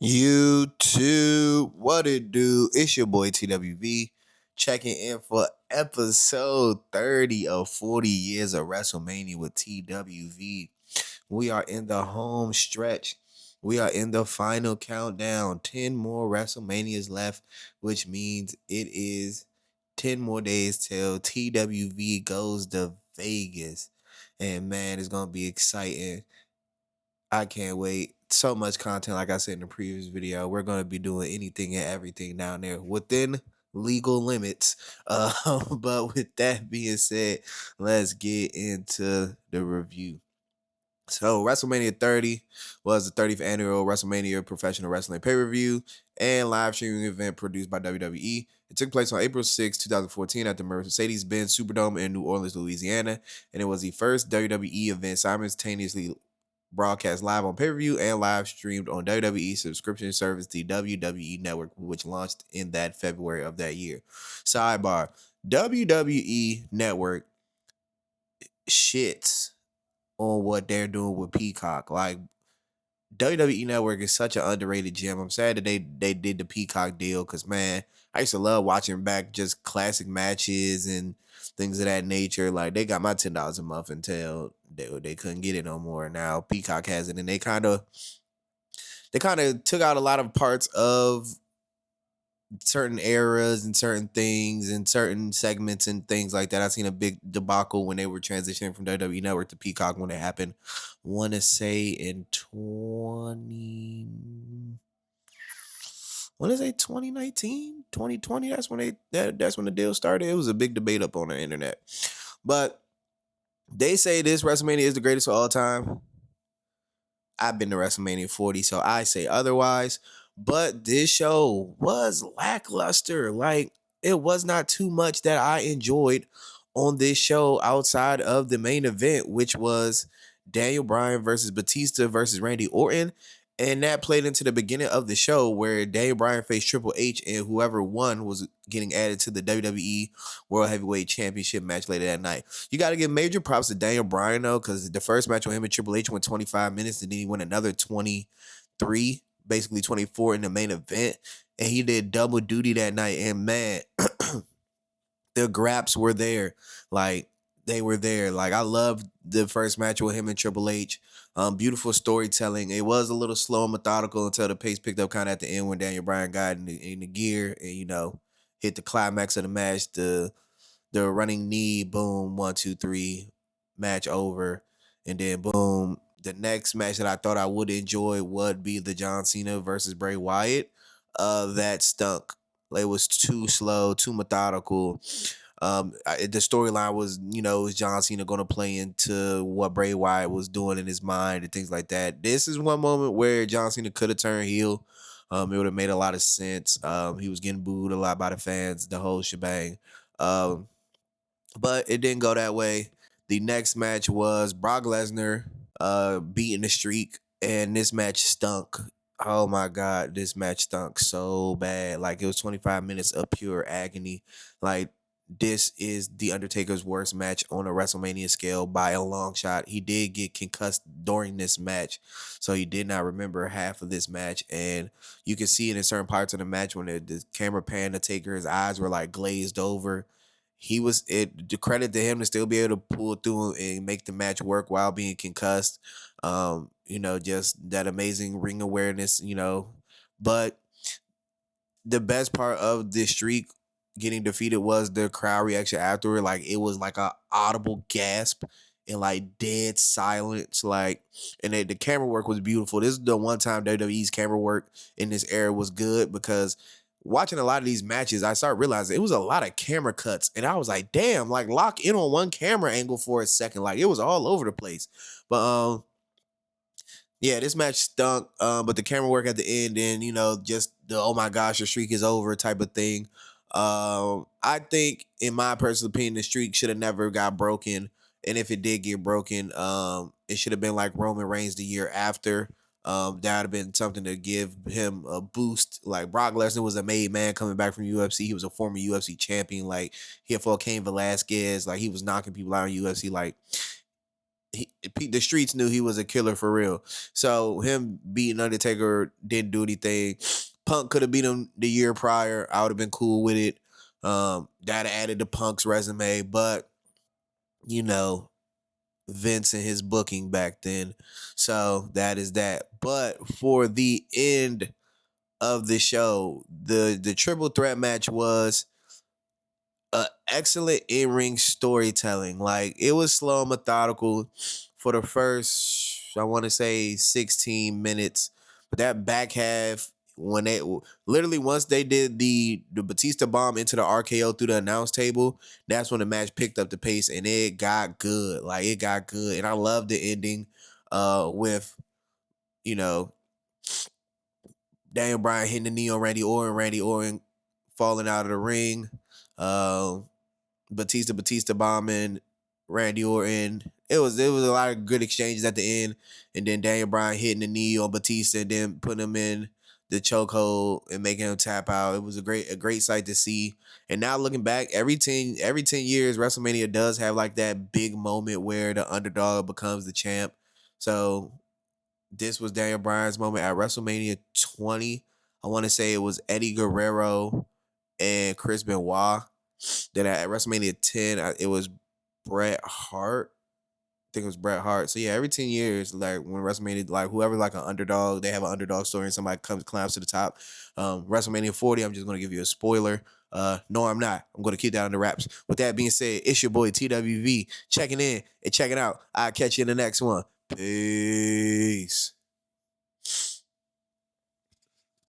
YouTube, what it do? It's your boy TWV checking in for episode 30 of 40 years of Wrestlemania with TWV. We are in the home stretch. We are in the final countdown. 10 more WrestleManias left, which means it is 10 more days till TWV goes to Vegas. And man, it's going to be exciting. I can't wait. So much content, like I said in the previous video. We're going to be doing anything and everything down there within legal limits. But with that being said, let's get into the review. So WrestleMania 30 was the 30th annual WrestleMania professional wrestling pay-per-view and live streaming event produced by WWE. It took place on April 6, 2014 at the Mercedes-Benz Superdome in New Orleans, Louisiana, and it was the first WWE event simultaneously broadcast live on pay-per-view and live streamed on WWE subscription service, the WWE Network, which launched in that February of that year. Sidebar, WWE Network shits on what they're doing with Peacock. Like, WWE Network is such an underrated gem. I'm sad that they did the Peacock deal because, man, I used to love watching back just classic matches and things of that nature. Like, they got my $10 a month until they couldn't get it no more. Now Peacock has it, and they kind of took out a lot of parts of certain eras and certain things and certain segments and things like that. I seen a big debacle when they were transitioning from WWE Network to Peacock when it happened. Want to say in 2019, 2020. That's when that's when the deal started. It was a big debate up on the internet, but they say this WrestleMania is the greatest of all time. I've been to WrestleMania 40, so I say otherwise. But this show was lackluster. Like, it was not too much that I enjoyed on this show outside of the main event, which was Daniel Bryan versus Batista versus Randy Orton. And that played into the beginning of the show where Daniel Bryan faced Triple H, and whoever won was getting added to the WWE World Heavyweight Championship match later that night. You got to give major props to Daniel Bryan, though, because the first match with him and Triple H went 25 minutes, and then he went another 23, basically 24 in the main event. And he did double duty that night. And man, the graps were there. Like, they were there. Like, I loved the first match with him and Triple H. Beautiful storytelling. It was a little slow and methodical until the pace picked up kind of at the end when Daniel Bryan got in the gear and, hit the climax of the match. The running knee, boom, 1, 2, 3, match over. And then boom, the next match that I thought I would enjoy would be the John Cena versus Bray Wyatt. That stunk. It was too slow, too methodical. The storyline was, is John Cena going to play into what Bray Wyatt was doing in his mind and things like that. This is one moment where John Cena could have turned heel. It would have made a lot of sense. He was getting booed a lot by the fans, the whole shebang. But it didn't go that way. The next match was Brock Lesnar beating the streak, and this match stunk. Oh my God, this match stunk so bad. Like, it was 25 minutes of pure agony. Like, this is the Undertaker's worst match on a WrestleMania scale by a long shot. He did get concussed during this match, so he did not remember half of this match. And you can see it in certain parts of the match when the camera panned the Taker, his eyes were like glazed over. The credit to him to still be able to pull through and make the match work while being concussed. Just that amazing ring awareness, But the best part of this streak getting defeated was the crowd reaction afterward. Like, it was like a audible gasp and like dead silence. Like, and the camera work was beautiful. This is the one time WWE's camera work in this era was good, because watching a lot of these matches, I started realizing it was a lot of camera cuts. And I was like, damn, like, lock in on one camera angle for a second. Like, it was all over the place. But yeah, this match stunk. But the camera work at the end and, just the, oh my gosh, the streak is over type of thing. I think, in my personal opinion, the streak should have never got broken. And if it did get broken, it should have been like Roman Reigns the year after. That would have been something to give him a boost. Like, Brock Lesnar was a made man coming back from UFC. He was a former UFC champion. Like, he had fought Cain Velasquez. Like, he was knocking people out in UFC. Like, the streets knew he was a killer for real. So him beating Undertaker didn't do anything. Punk could have beat him the year prior. I would have been cool with it. That added to Punk's resume, but you know, Vince and his booking back then. So that is that. But for the end of the show, the triple threat match was excellent in-ring storytelling. Like, it was slow and methodical for the first, I want to say 16 minutes. But that back half, when they literally, once they did the Batista bomb into the RKO through the announce table, that's when the match picked up the pace and it got good. Like, it got good. And I love the ending with, you know, Daniel Bryan hitting the knee on Randy Orton falling out of the ring. Batista bombing Randy Orton. It was a lot of good exchanges at the end, and then Daniel Bryan hitting the knee on Batista and then putting him in the chokehold and making him tap out. It was a great sight to see. And now looking back, every 10 years, WrestleMania does have like that big moment where the underdog becomes the champ. So this was Daniel Bryan's moment at WrestleMania 20. I want to say it was Eddie Guerrero and Chris Benoit. Then at WrestleMania 10, it was Bret Hart. I think it was Bret Hart. So yeah, every 10 years, like when WrestleMania, like whoever like an underdog, they have an underdog story and somebody climbs to the top. WrestleMania 40, I'm just gonna give you a spoiler. No, I'm not. I'm gonna keep that under wraps. With that being said, it's your boy TWV checking in and checking out. I'll catch you in the next one. Peace.